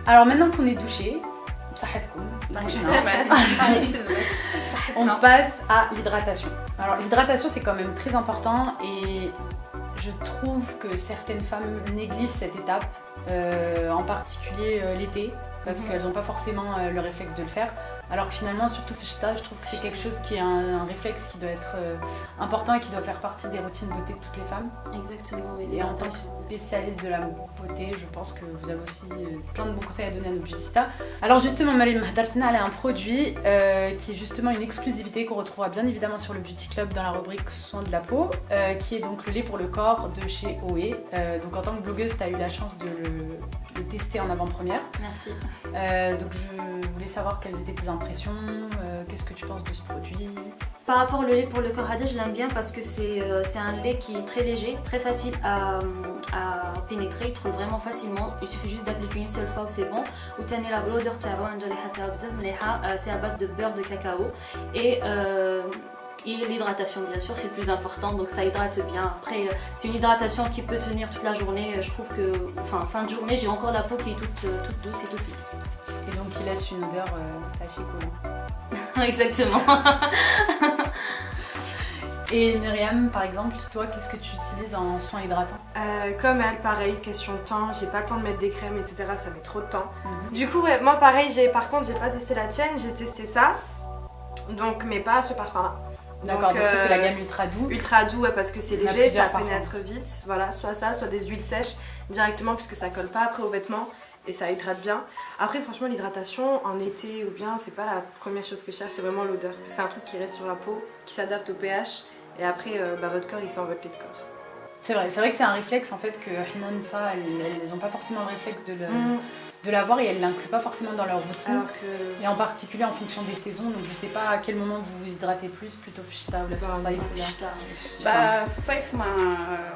Alors maintenant qu'on est douché, on passe à l'hydratation. Alors l'hydratation c'est quand même très important et je trouve que certaines femmes négligent cette étape, en particulier l'été, parce qu'elles n'ont pas forcément le réflexe de le faire. Alors que finalement, surtout Fishta, je trouve que c'est quelque chose qui est un réflexe qui doit être important et qui doit faire partie des routines beauté de toutes les femmes. Exactement, oui. Et en tant que spécialiste de la beauté, je pense que vous avez aussi plein de bons conseils à donner à nos beautistas. Alors justement, Marim Hadartina, elle a un produit qui est justement une exclusivité qu'on retrouvera bien évidemment sur le Beauty Club dans la rubrique soins de la peau, qui est donc le lait pour le corps de chez OE. Donc en tant que blogueuse, tu as eu la chance de le tester en avant-première. Merci. Donc je voulais savoir quelles étaient tes impressions, qu'est-ce que tu penses de ce produit? Par rapport au lait pour le corps, je l'aime bien parce que c'est un lait qui est très léger, très facile à pénétrer, il trouve vraiment facilement. Il suffit juste d'appliquer une seule fois, c'est bon. Ou tenez la l'odeur c'est à base de beurre de cacao et l'hydratation bien sûr c'est le plus important, donc ça hydrate bien. Après c'est une hydratation qui peut tenir toute la journée. Je trouve que fin de journée j'ai encore la peau qui est toute douce et toute lisse. Et donc il laisse une odeur fâchée collant. Exactement. Et Myriam, par exemple, toi, qu'est-ce que tu utilises en soins hydratants? Comme elle, pareil, question de temps, j'ai pas le temps de mettre des crèmes, etc. Ça met trop de temps. Du coup, ouais, moi pareil, par contre, j'ai pas testé la tienne, j'ai testé ça, donc, mais pas ce parfum-là. D'accord, donc ça c'est la gamme ultra doux. Ultra doux, ouais, parce que c'est léger, ça pénètre vite. Voilà, soit ça, soit des huiles sèches directement, puisque ça colle pas après aux vêtements et ça hydrate bien. Après, franchement, l'hydratation en été ou bien, c'est pas la première chose que je cherche, c'est vraiment l'odeur. C'est un truc qui reste sur la peau, qui s'adapte au pH. Et après, votre corps, il sent votre lait de corps. C'est vrai que c'est un réflexe en fait que Hina Nissa, elles n'ont pas forcément le réflexe de l'avoir et elles l'incluent pas forcément dans leur routine. Et en particulier en fonction des saisons, donc je sais pas à quel moment vous vous hydratez plus, plutôt Fishta ou la Saïf. Bah, Saïf,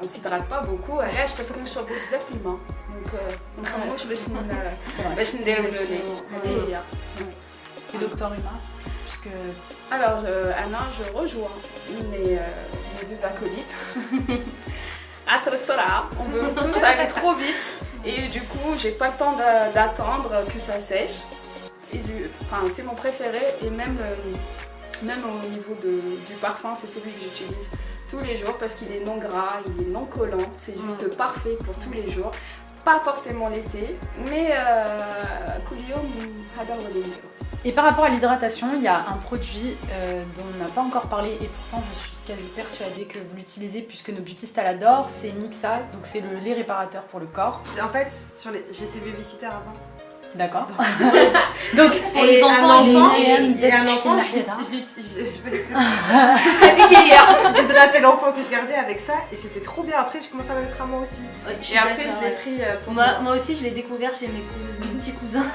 on s'hydrate pas beaucoup, علاش parce que نشربوا بزاف الماء. Donc ما نخمموش باش نديروا le lait. هذه هي. Et docteur Uma, puisque alors Anna, je rejoins mes deux acolytes. Asr al-Sara, on veut tous aller trop vite et du coup j'ai pas le temps d'attendre que ça sèche. Et c'est mon préféré et même au niveau du parfum, c'est celui que j'utilise tous les jours parce qu'il est non gras, il est non collant, c'est juste parfait pour tous les jours. Pas forcément l'été, mais Et par rapport à l'hydratation, il y a un produit dont on n'a pas encore parlé et pourtant je suis quasi persuadée que vous l'utilisez puisque nos beautistas l'adorent, c'est Mixa, donc c'est le lait réparateur pour le corps. En fait, j'étais babysitter avant. D'accord. Donc pour les enfants, et un enfant, j'ai drapé l'enfant que je gardais avec ça et c'était trop bien. Après, je commençais à me mettre à moi aussi. Et après, je l'ai pris pour moi aussi, je l'ai découvert chez mes petits cousins.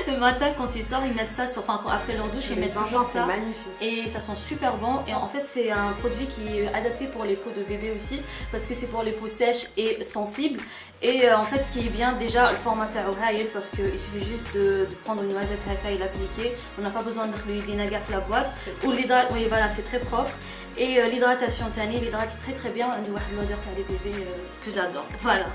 Le matin, quand ils sortent, ils mettent ça après leur douche, ils mettent toujours ça. Magnifique. Et ça sent super bon. Et en fait, c'est un produit qui est adapté pour les peaux de bébé aussi, parce que c'est pour les peaux sèches et sensibles. Et en fait, ce qui est bien, déjà, le format est parce qu'il suffit juste de prendre une noisette et l'appliquer. On n'a pas besoin de les nagas la boîte. Ou oui, voilà, c'est très propre. Et l'hydratation, il hydrate très très bien. L'odeur des bébés que j'adore. Voilà.